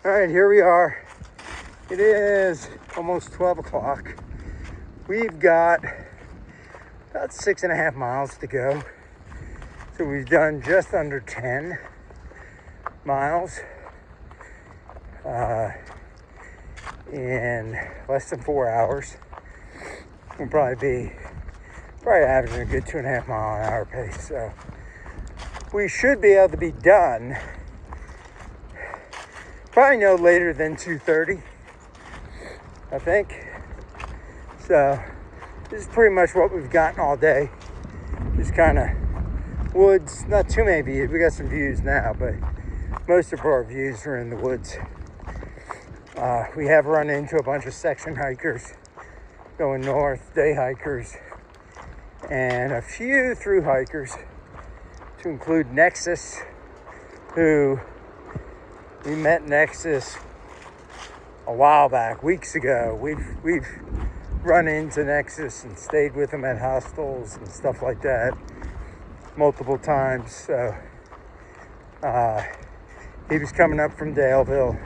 All right, here we are. It is almost 12 o'clock. We've got about 6.5 miles to go. So we've done just under 10 miles in less than 4 hours. We'll probably averaging a good 2.5 mile an hour pace. So we should be able to be done probably no later than 2:30, I think. So this is pretty much what we've gotten all day. Just kind of woods, not too many views. We got some views now, but most of our views are in the woods. We have run into a bunch of section hikers going north, day hikers, and a few through hikers, to include Nexus, who we met Nexus a while back, weeks ago. We've run into Nexus and stayed with him at hostels and stuff like that multiple times. So he was coming up from Daleville,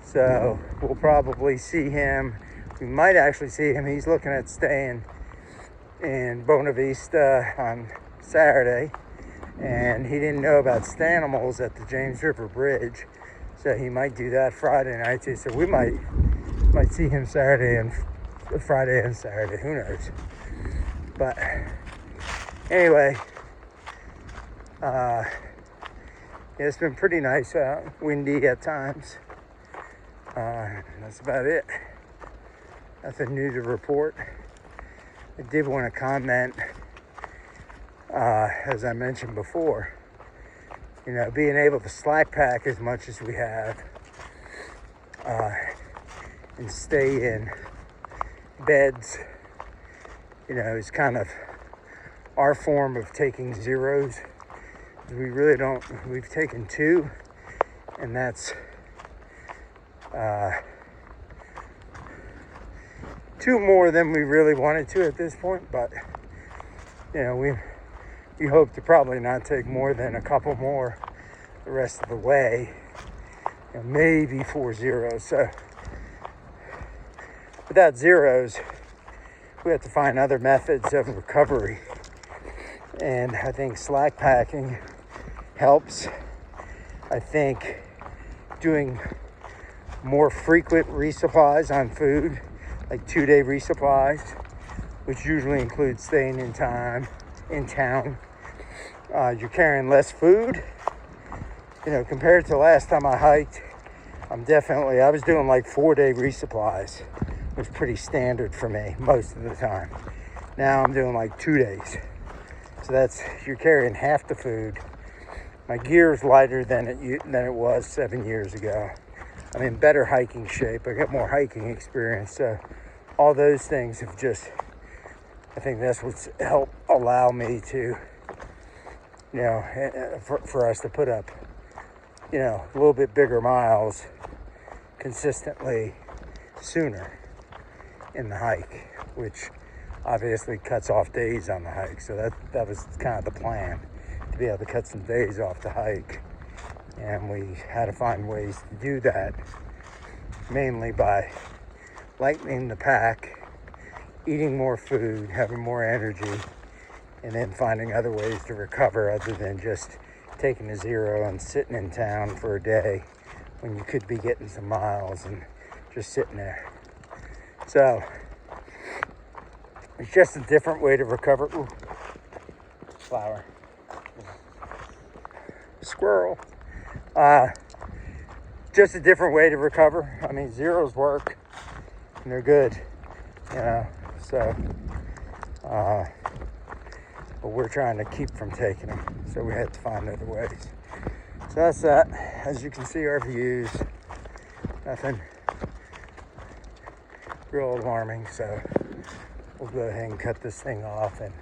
so we'll probably see him. We might actually see him. He's looking at staying in Buena Vista on Saturday, and he didn't know about Stanimals at the James River Bridge, so he might do that Friday night too. So we might see him Friday and Saturday. Who knows? But anyway, yeah, it's been pretty nice out, windy at times. That's about it. Nothing new to report. I did want to comment, as I mentioned before, being able to slack pack as much as we have, and stay in beds, is kind of our form of taking zeros. We really don't, we've taken 2, and that's 2 more than we really wanted to at this point, but we hope to probably not take more than a couple more the rest of the way, maybe 4 zeros. So without zeros, we have to find other methods of recovery, and I think slack packing helps. I think doing more frequent resupplies on food, like 2-day resupplies, which usually includes staying in town. You're carrying less food, compared to last time I hiked. I was doing like 4-day resupplies. It was pretty standard for me most of the time. Now I'm doing like 2 days. So you're carrying half the food. My gear is lighter than it was 7 years ago. I'm in better hiking shape. I got more hiking experience. So all those things have I think that's what's helped allow me to, for us to put up, a little bit bigger miles consistently sooner in the hike, which obviously cuts off days on the hike. So that was kind of the plan, to be able to cut some days off the hike. And we had to find ways to do that, mainly by lightening the pack, eating more food, having more energy, and then finding other ways to recover other than just taking a zero and sitting in town for a day when you could be getting some miles and just sitting there. So it's just a different way to recover. Ooh, flower. Squirrel. Just a different way to recover. I mean, zeros work and they're good, so but we're trying to keep from taking them, so we had to find other ways. So that's that. As you can see, our views, nothing real alarming, so we'll go ahead and cut this thing off, and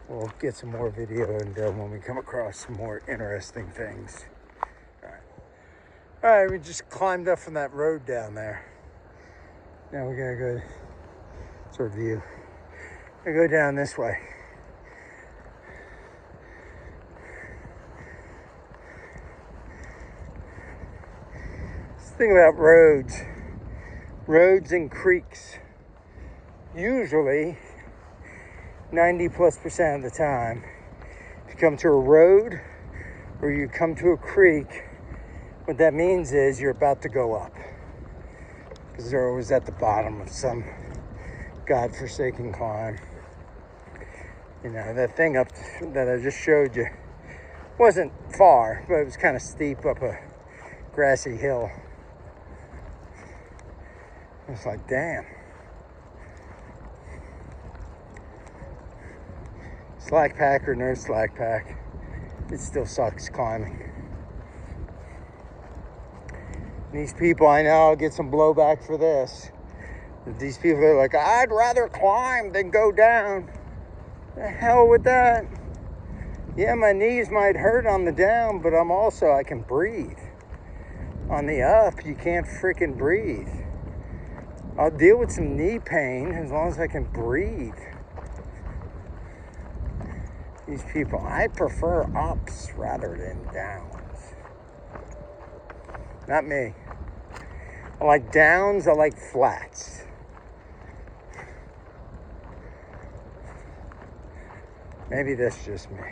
we'll get some more video and when we come across some more interesting things. All right, we just climbed up from that road down there. Now we're gonna go, sort of view. We're gonna go down this way. thing about roads and creeks. Usually, 90+% of the time, if you come to a road or you come to a creek, what that means is you're about to go up. Because they're always at the bottom of some godforsaken climb. You know, that thing up that I just showed you wasn't far, but it was kind of steep up a grassy hill. It's like, damn. Slack pack or no slack pack, it still sucks climbing. These people, I know I'll get some blowback for this. These people are like, I'd rather climb than go down. The hell with that. Yeah, my knees might hurt on the down, but I can breathe. On the up, you can't freaking breathe. I'll deal with some knee pain as long as I can breathe. These people, I prefer ups rather than downs. Not me. I like downs, I like flats. Maybe that's just me.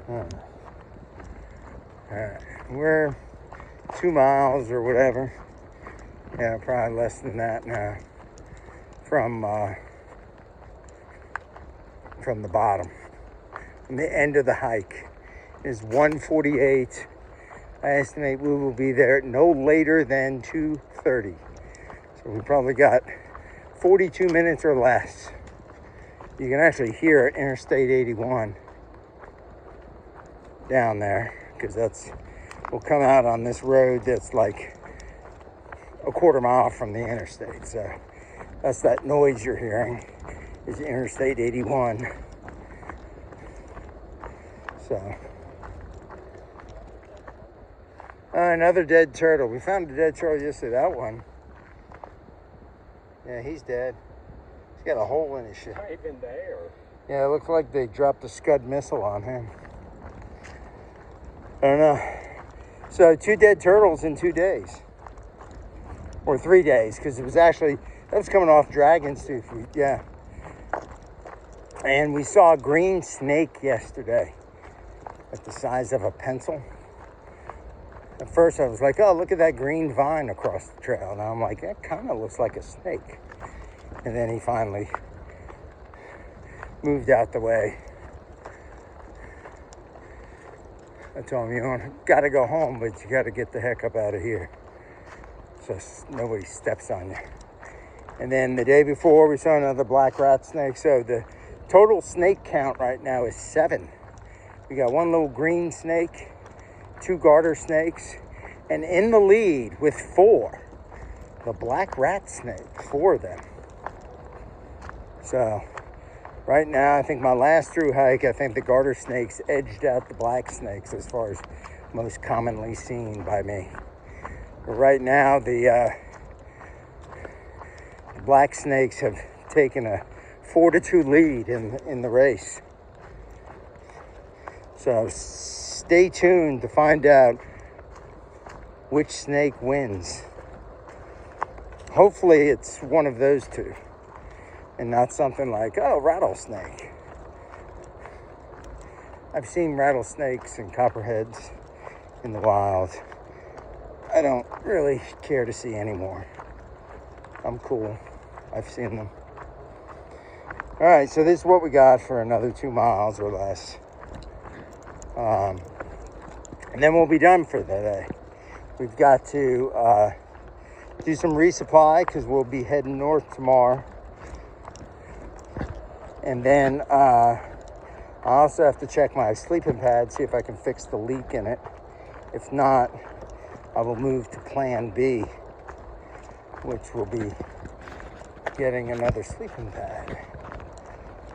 I don't know. Alright, we're 2 miles or whatever. Yeah, probably less than that now. From the bottom. And the end of the hike is 1:48. I estimate we will be there no later than 2:30. So we probably got 42 minutes or less. You can actually hear Interstate 81 down there, because we'll come out on this road that's like a quarter mile from the interstate. So that's that noise you're hearing is Interstate 81. So another dead turtle. We found a dead turtle yesterday. That one. Yeah, he's dead. He's got a hole in his shit. Not even there. Yeah, it looks like they dropped a Scud missile on him. I don't know. So 2 dead turtles in 2 days. Or 3 days, because that was coming off Dragon's Tooth. Yeah. And we saw a green snake yesterday. Like the size of a pencil. At first I was like, oh, look at that green vine across the trail. And I'm like, that kind of looks like a snake. And then he finally moved out the way. I told him, you gotta go home, but you gotta get the heck up out of here. So nobody steps on you. And then the day before, we saw another black rat snake. So the total snake count right now is 7. We got 1 little green snake, 2 garter snakes, and in the lead with 4, the black rat snake, 4 of them. So right now, I think my last through hike, I think the garter snakes edged out the black snakes as far as most commonly seen by me. But right now, the black snakes have taken a 4-2 lead in the race. So stay tuned to find out which snake wins. Hopefully it's one of those 2 and not something like, oh, rattlesnake. I've seen rattlesnakes and copperheads in the wild. I don't really care to see anymore. I'm cool. I've seen them. All right, so this is what we got for another 2 miles or less. And then we'll be done for the day. We've got to do some resupply because we'll be heading north tomorrow. And then I also have to check my sleeping pad, see if I can fix the leak in it. If not, I will move to plan B, which will be getting another sleeping pad.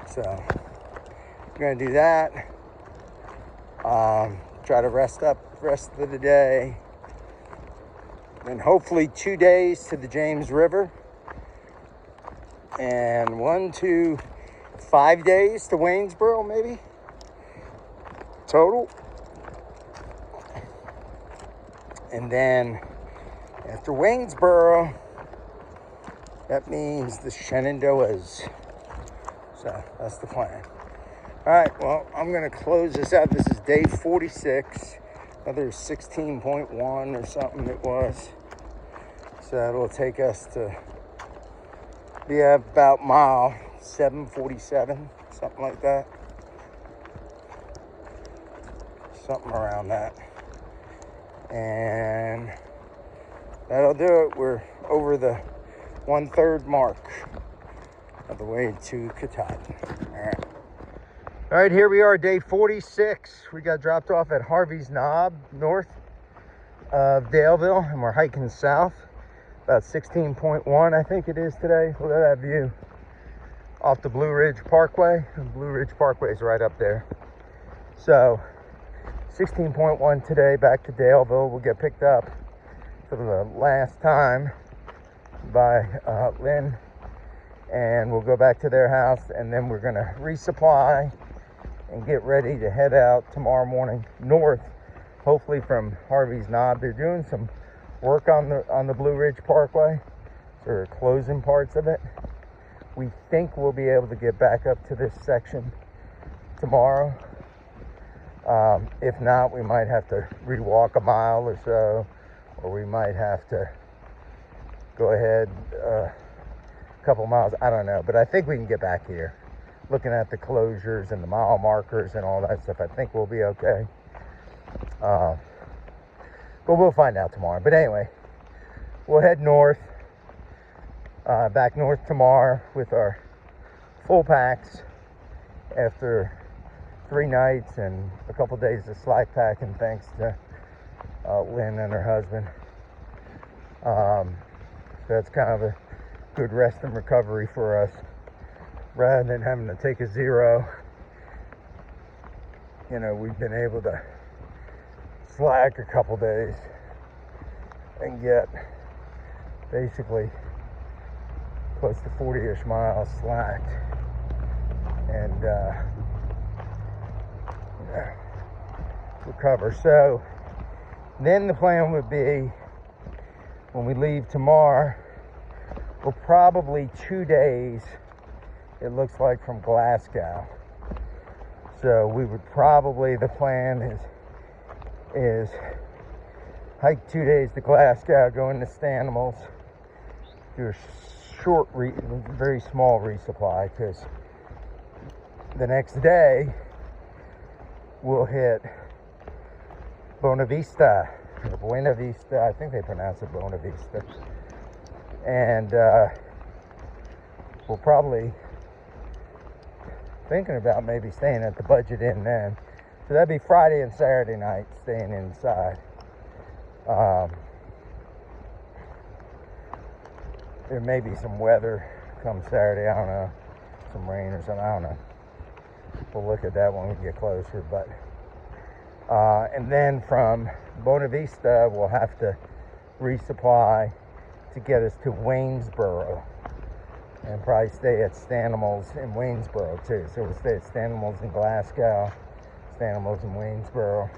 So I'm going to do that. Try to rest up the rest of the day. And hopefully 2 days to the James River. And 5 days to Waynesboro, maybe. Total. And then After Waynesboro, that means the Shenandoahs. So that's the plan. All right, well, I'm going to close this out. This is day 46. Another 16.1 or something it was. So it'll take us to be about mile 747, something like that. Something around that. And that'll do it. We're over the 1/3 mark of the way to Katahdin. All right, here we are, day 46. We got dropped off at Harvey's Knob, north of Daleville, and we're hiking south. About 16.1, I think it is today. Look at that view off the Blue Ridge Parkway. The Blue Ridge Parkway is right up there. So 16.1 today, back to Daleville. We'll get picked up for the last time by Lynn, and we'll go back to their house, and then we're gonna resupply and get ready to head out tomorrow morning north, hopefully from Harvey's Knob. They're doing some work on the Blue Ridge Parkway. They're closing parts of it. We think we'll be able to get back up to this section tomorrow. If not, we might have to rewalk a mile or so, or we might have to go ahead a couple miles. I don't know, but I think we can get back here. Looking at the closures and the mile markers and all that stuff, I think we'll be okay. But we'll find out tomorrow. But anyway, we'll head north, back north tomorrow with our full packs after 3 nights and a couple days of slack packing, thanks to Lynn and her husband. So that's kind of a good rest and recovery for us, rather than having to take a zero. You know, we've been able to slack a couple days and get basically close to 40-ish miles slacked, and recover. So then the plan would be, when we leave tomorrow, we're probably 2 days, it looks like, from Glasgow. So we would probably, the plan is hike 2 days to Glasgow, go into Stanimals, do a short, very small resupply, because the next day we'll hit Buena Vista, I think they pronounce it Buena Vista. And we'll probably thinking about maybe staying at the Budget Inn then. So that'd be Friday and Saturday night, staying inside. There may be some weather come Saturday, I don't know, some rain or something, I don't know. We'll look at that when we get closer. But and then from Buena Vista, we'll have to resupply to get us to Waynesboro, and probably stay at Stanimals in Waynesboro too. So we'll stay at Stanimals in Glasgow, Stanimals in Waynesboro.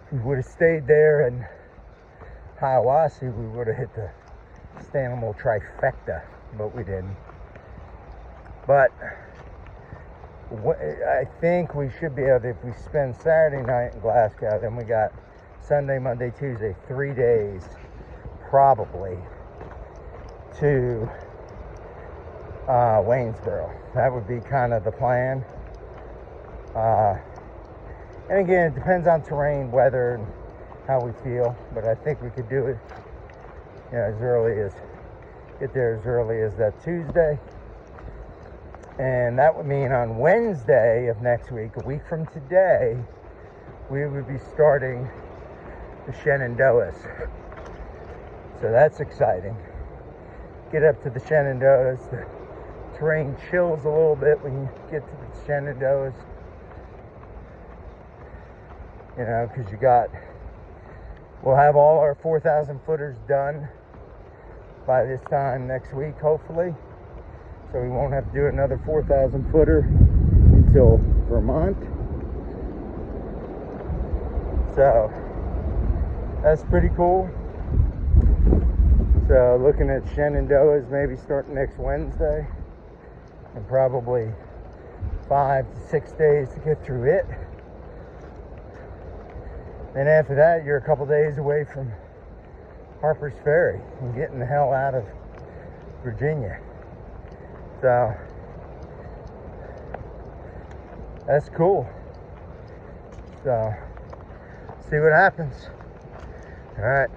If we would have stayed there in Hiawassee, we would have hit the Stanimal trifecta, but we didn't. But I think we should be able to, if we spend Saturday night in Glasgow, then we got Sunday, Monday, Tuesday, 3 days probably to Waynesboro. That would be kind of the plan. And again, it depends on terrain, weather, and how we feel. But I think we could do it, you know, get there as early as that Tuesday. And that would mean on Wednesday of next week, a week from today, we would be starting the Shenandoahs. So that's exciting. Get up to the Shenandoahs. The terrain chills a little bit when you get to the Shenandoahs. You know, because we'll have all our 4,000 footers done by this time next week, hopefully. So we won't have to do another 4,000 footer until Vermont. So that's pretty cool. So looking at Shenandoah's maybe starting next Wednesday, and probably 5 to 6 days to get through it. Then after that, you're a couple days away from Harper's Ferry and getting the hell out of Virginia. So that's cool. So see what happens. All right.